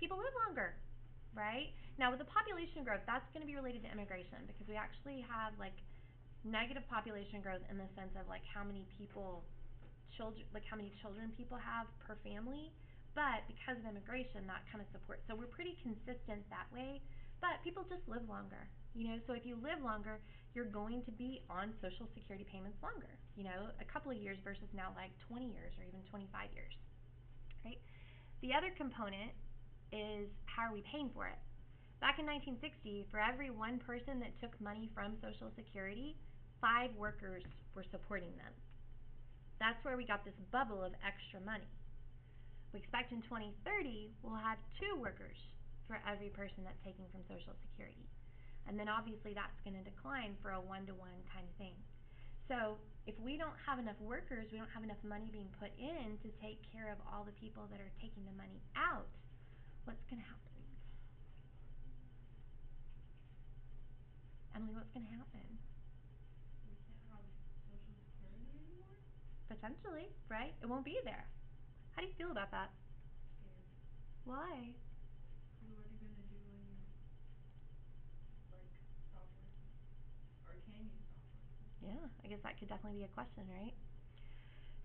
people live longer, right? Now, with the population growth, that's going to be related to immigration because we actually have like negative population growth in the sense of like how many children people have per family. But because of immigration, that kind of supports. So we're pretty consistent that way. But people just live longer, So if you live longer, you're going to be on Social Security payments longer. A couple of years versus now like 20 years or even 25 years, right? The other component is how are we paying for it? Back in 1960, for every one person that took money from Social Security, 5 workers were supporting them. That's where we got this bubble of extra money. We expect in 2030 we'll have 2 workers for every person that's taking from Social Security. And then obviously that's going to decline for a one-to-one kind of thing. So if we don't have enough workers, we don't have enough money being put in to take care of all the people that are taking the money out, what's going to happen? Emily, what's going to happen? We can't have Social Security anymore? Potentially, right? It won't be there. How do you feel about that? Scared. Why? Because what are you going to do when you, stop working? Or can you stop working? Yeah, I guess that could definitely be a question, right?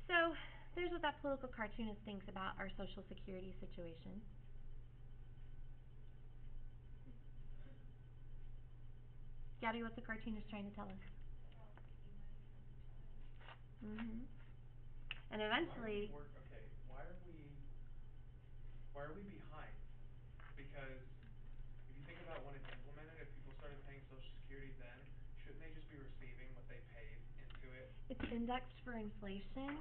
So, there's what that political cartoonist thinks about our Social Security situation. Gabby, what's the cartoonist trying to tell us? We're all taking money from each other. And eventually... Why are we behind? Because if you think about when it's implemented, if people started paying Social Security then, shouldn't they just be receiving what they paid into it? It's indexed for inflation,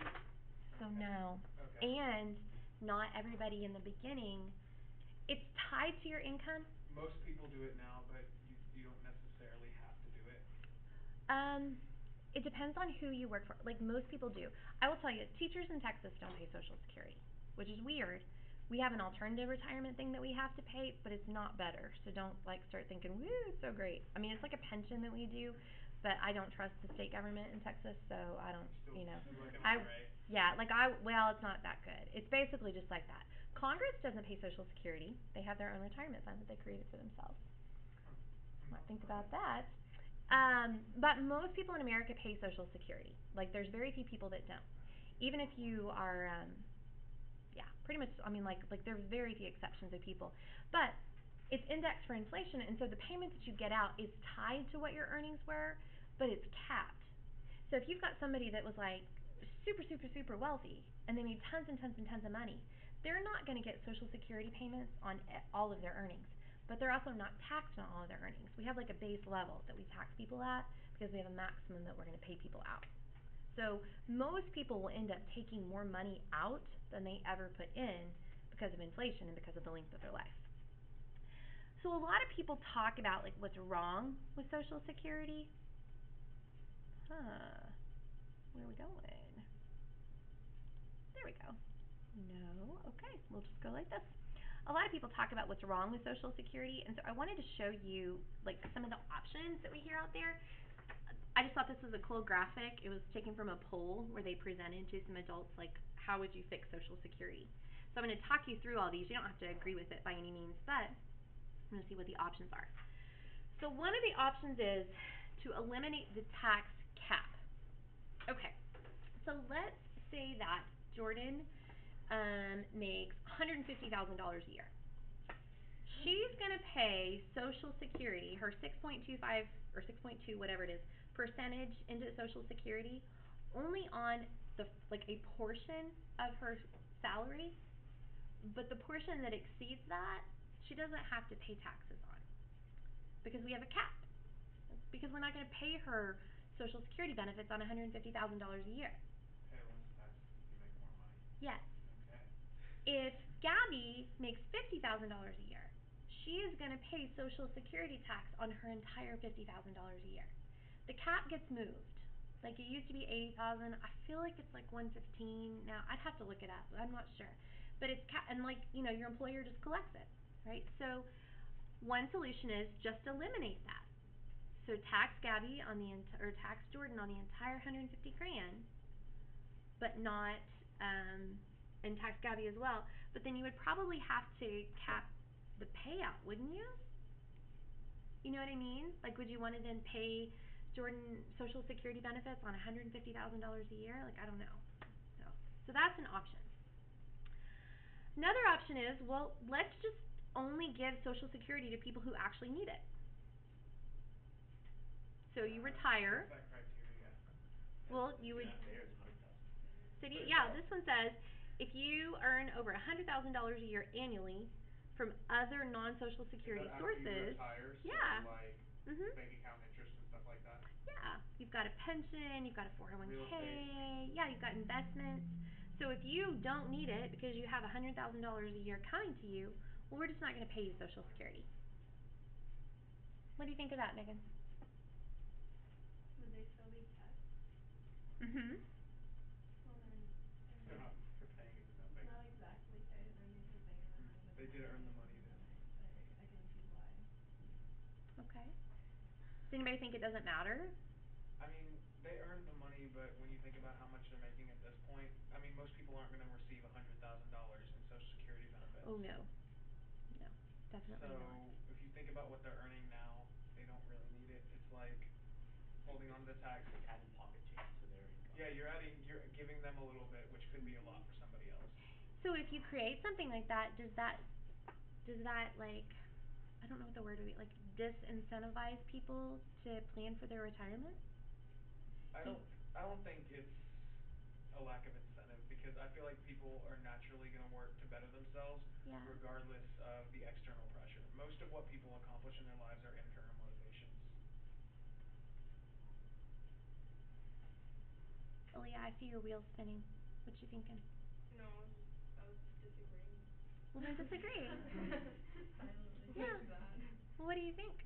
so no. Okay. And not everybody in the beginning. It's tied to your income. Most people do it now, but you don't necessarily have to do it. It depends on who you work for. Like most people do. I will tell you, teachers in Texas don't pay Social Security, which is weird. We have an alternative retirement thing that we have to pay, but it's not better. So don't start thinking, woo, it's so great. I mean, it's like a pension that we do, but I don't trust the state government in Texas, so I don't, well, it's not that good. It's basically just like that. Congress doesn't pay Social Security. They have their own retirement fund that they created for themselves. Might think about that. But most people in America pay Social Security. There's very few people that don't. Even if you are, pretty much, there's very few exceptions of people. But it's indexed for inflation, and so the payment that you get out is tied to what your earnings were, but it's capped. So if you've got somebody that was super, super, super wealthy, and they made tons and tons and tons of money, they're not going to get Social Security payments on all of their earnings. But they're also not taxed on all of their earnings. We have a base level that we tax people at because we have a maximum that we're going to pay people out. So most people will end up taking more money out than they ever put in because of inflation and because of the length of their life. So a lot of people talk about what's wrong with Social Security. Where are we going? There we go. No, okay, we'll just go like this. A lot of people talk about what's wrong with Social Security, and so I wanted to show you some of the options that we hear out there. I just thought this was a cool graphic. It was taken from a poll where they presented to some adults how would you fix Social Security. So I'm going to talk you through all these. You don't have to agree with it by any means, but I'm going to see what the options are. So one of the options is to eliminate the tax cap. Okay, so let's say that Jordan makes $150,000 a year. She's going to pay Social Security, her 6.25 or 6.2, whatever it is, percentage into Social Security only on a portion of her salary, but the portion that exceeds that, she doesn't have to pay taxes on because we have a cap. Because we're not going to pay her Social Security benefits on $150,000 a year. Pay less taxes if you make more money. Yes. Okay. If Gabby makes $50,000 a year, she is going to pay Social Security tax on her entire $50,000 a year. The cap gets moved. It used to be $80,000. I feel like it's $115 now. I'd have to look it up. I'm not sure. But it's and your employer just collects it, right? So one solution is just eliminate that. So tax Gabby on or tax Jordan on the entire $150,000, but not and tax Gabby as well. But then you would probably have to cap the payout, wouldn't you? You know what I mean? Like, would you want to then pay Jordan Social Security benefits on $150,000 a year? Like, I don't know. So that's an option. Another option is, well, let's just only give Social Security to people who actually need it. So you retire. What's that criteria? Well, you would. There's 100,000. City, yeah, this one says if you earn over $100,000 a year annually from other non-Social Security Is that after sources. you retire? Yeah. So like Mhm. bank account interest and stuff like that? Yeah, you've got a pension, you've got a 401k. Real estate. Yeah, you've got investments. So if you don't need it because you have $100,000 a year coming to you, well, we're just not going to pay you Social Security. What do you think of that, Megan? Would they still be taxed? Mhm. Well, They're not. They're paying into nothing. not exactly paid. I mean, because they earn a little bit They more did earn the money, money then though. I can see why. Okay. Does anybody think it doesn't matter? I mean, they earned the money, but when you think about how much they're making at this point, I mean, most people aren't going to receive $100,000 in Social Security benefits. Oh no. No, definitely not. So if you think about what they're earning now, they don't really need it. It's like holding on to the tax. Like adding pocket change to their income. Yeah, you're giving them a little bit, which could be a lot for somebody else. So if you create something like that, does that like, I don't know what the word would be, like disincentivize people to plan for their retirement? I don't think it's a lack of incentive because I feel like people are naturally going to work to better themselves Yeah. regardless of the external pressure. Most of what people accomplish in their lives are internal motivations. Oh yeah, I see your wheels spinning. What you thinking? No, I was just disagreeing. Well, then disagree. Silently. Yeah. With that. Well, what do you think?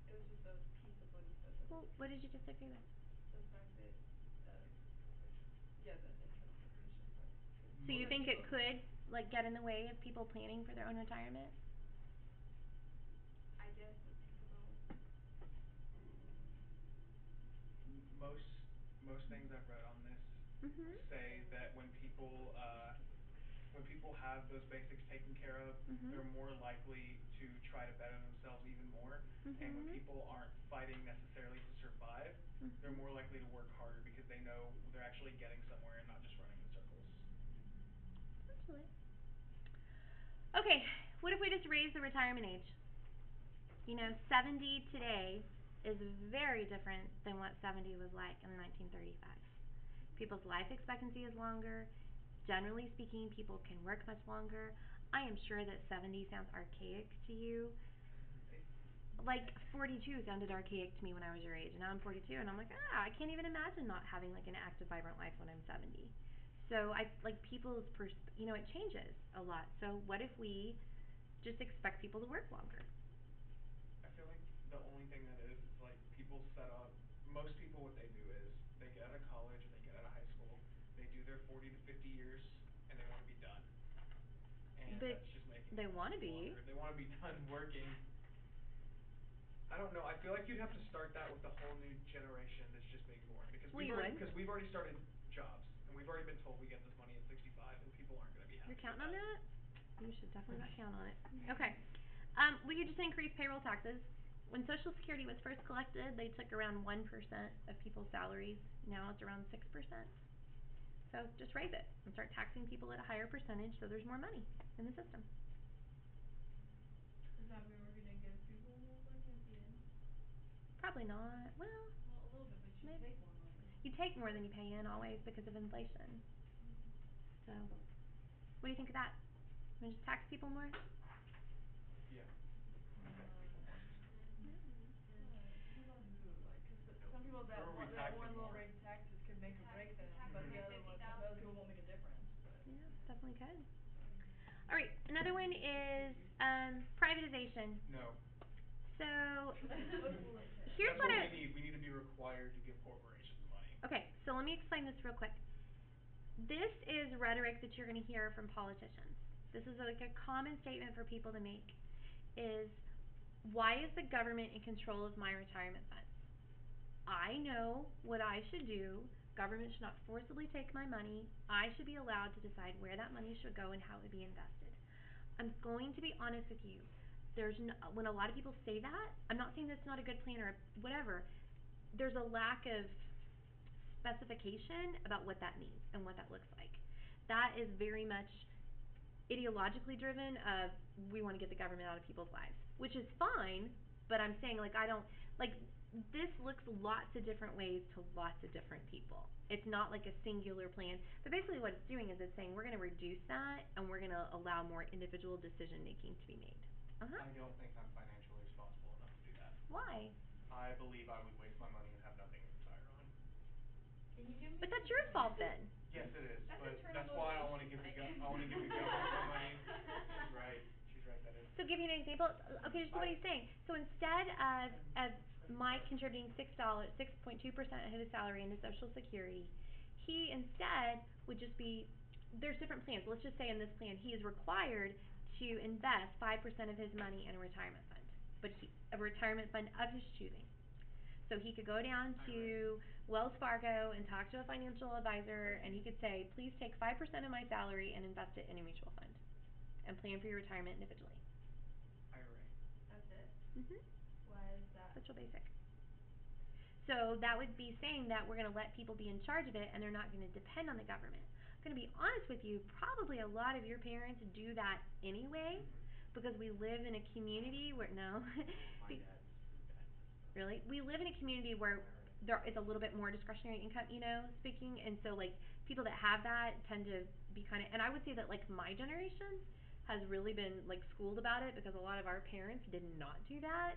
It was just a piece of what he said that Well, what did you disagree with? the fact that Internal motivation. yeah, the internal motivation part. So you Some think it people could like get in the way of people planning for their own retirement? I guess, but people don't. Most things I've read on this Mhm. say that when people have those basics taken care of, Mhm. they're more likely to try to better themselves even more. And when Mhm. people aren't fighting necessarily to survive, they're Mhm. more likely to work harder because they know they're actually getting somewhere and not just running in circles. Actually. Okay, what if we just raise the retirement age? You know, 70 today is very different than what 70 was like in 1935. People's life expectancy is longer. Generally speaking, people can work much longer. I am sure that 70 sounds archaic to you. Like 42 sounded archaic to me when I was your age, and now I'm 42, and I'm like, I can't even imagine not having like an active, vibrant life when I'm 70. So I like people's it changes a lot. So what if we just expect people to work longer? I feel like the only thing that is like people set up, most people what they do is they get out of college or they get out of high school, they do their 40 to 50 years and they want to be done. And that's just making They their want life to be. longer. They want to be done working. I don't know. I feel like you'd have to start that with a whole new generation that's just being born because Well, you would. we've already started jobs and we've already been told we get this money at 65 and people aren't going to be happy. You're counting with on that? You should definitely not count on it. Okay. We could just increase payroll taxes. When Social Security was first collected, they took around 1% of people's salaries. Now it's around 6%. So just raise it and start taxing people at a higher percentage so there's more money in the system. Is that we were gonna give people more money at the end? Probably not. Well, A little bit, but you maybe. take more money. You take more than you pay in always because of inflation. So, what do you think of that? Want to just tax people more? Yeah. Tax people more. Depends on who, like, cause No. some people Who that are we that taxing one little more? raise taxes could make or break them, tax but them the at other one, some 50,000. other people won't make a difference, but. Yeah, definitely could. All right, another one is privatization. No. So, What will it take? here's That's what what we need. We need to be required to give corporations money. Okay, so let me explain this real quick. This is rhetoric that you're going to hear from politicians. This is like a common statement for people to make is, why is the government in control of my retirement funds? I know what I should do Government should not forcibly take my money. I should be allowed to decide where that money should go and how it would be invested. I'm going to be honest with you. When a lot of people say that, I'm not saying that's not a good plan or whatever. There's a lack of specification about what that means and what that looks like. That is very much ideologically driven of we want to get the government out of people's lives, which is fine, but I'm saying I don't like this looks lots of different ways to lots of different people. It's not like a singular plan, but basically what it's doing is it's saying we're going to reduce that and we're going to allow more individual decision making to be made. I don't think I'm financially responsible enough to do that. Why? I believe I would waste my money and have nothing to retire on. Can you give me But that's an your fault example? then. Yes, it is, That's but internal that's why I wanna motivation, give the Mike. I wanna give the government my money. She's right. She's right, that is. So give you an example. Okay, so what he's saying. So instead of Mike contributing $6.2% of his salary into Social Security, he instead would just be there's different plans. Let's just say in this plan he is required to invest 5% of his money in a retirement fund, but a retirement fund of his choosing. So he could go down to Wells Fargo and talk to a financial advisor, and he could say, please take 5% of my salary and invest it in a mutual fund and plan for your retirement individually. IRA. That's it? Mhm. Why is that? That's real basic. So that would be saying that we're going to let people be in charge of it and they're not going to depend on the government. I'm going to be honest with you, probably a lot of your parents do that anyway because we live in a community where My dad's pretty bad. Really? We live in a community where there is a little bit more discretionary income, speaking, and so people that have that tend to be and I would say that my generation has really been schooled about it because a lot of our parents did not do that,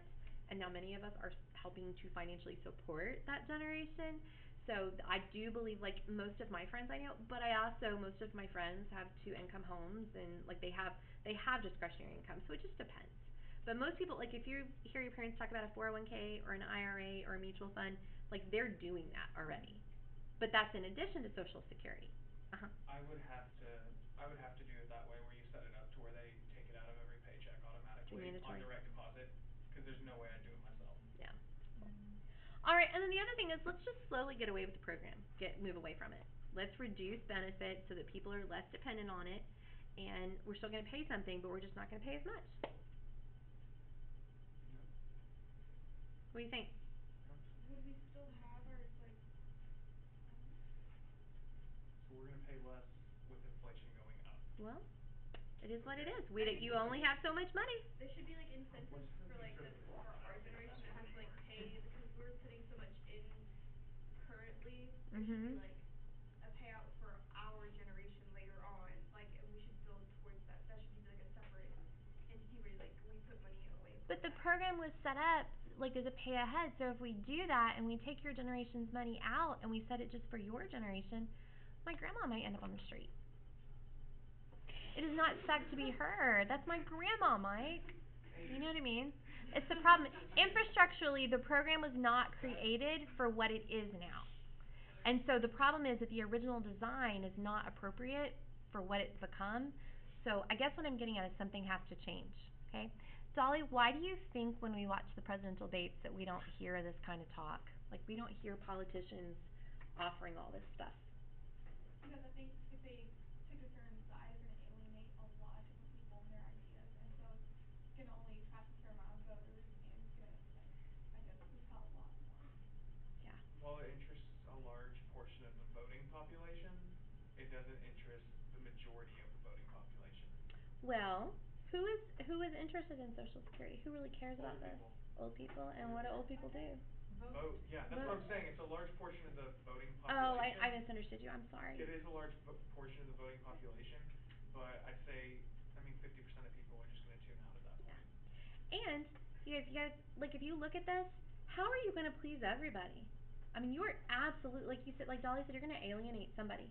and now many of us are helping to financially support that generation. So I do believe most of my friends I know, but I also most of my friends have two income homes and they have discretionary income, so it just depends. But most people, if you hear your parents talk about a 401k or an IRA or a mutual fund, they're doing that already. But that's in addition to Social Security. Uh-huh. I would have to do it that way where you set it up to where they take it out of every paycheck automatically on direct deposit, because there's no way I'd do it myself. Yeah. All right, and then the other thing is let's just slowly get away with the program. Move away from it. Let's reduce benefits so that people are less dependent on it, and we're still going to pay something, but we're just not going to pay as much. Yep. What do you think? Would we still have our So we're gonna pay less With inflation going up. Well, it is what it Okay. is. You only have so much money. There should be incentives What's the for future of the for our generation that has pay because we're putting so much in currently. There should be Mhm. A payout for our generation later on, and we should build towards that. That should be a separate entity where we put money away for But the that. program was set up as a pay ahead. So if we do that and we take your generation's money out and we set it just for your generation, my grandma might end up on the street. It is not sucked to be her. That's my grandma, Mike. You know what I mean? It's the problem. Infrastructurally, the program was not created for what it is now. And so the problem is that the original design is not appropriate for what it's become. So I guess what I'm getting at is something has to change. Okay? Dolly, why do you think when we watch the presidential debates that we don't hear this kind of talk? We don't hear politicians offering all this stuff. Because I think if they took a certain side, they're going to alienate a lot of different people and their ideas, and so it's going to only attract a certain amount of voters, and it's going to, I guess, repel a lot more. Yeah. While it interests a large portion of the voting population, it doesn't interest the majority of the voting population. Well, who is interested in Social Security? Who really cares about this? people. Old people. And what do old people do? Vote, yeah, that's what I'm saying. It's a large portion of the voting Oh, population. I misunderstood you. I'm sorry. It is a large portion of the voting population, but I'd say 50% of people are just going to tune out at that point. Yeah. And you guys, if you look at this, how are you going to please everybody? I mean, you are absolutely, like you said, like Dolly said, you're going to alienate somebody.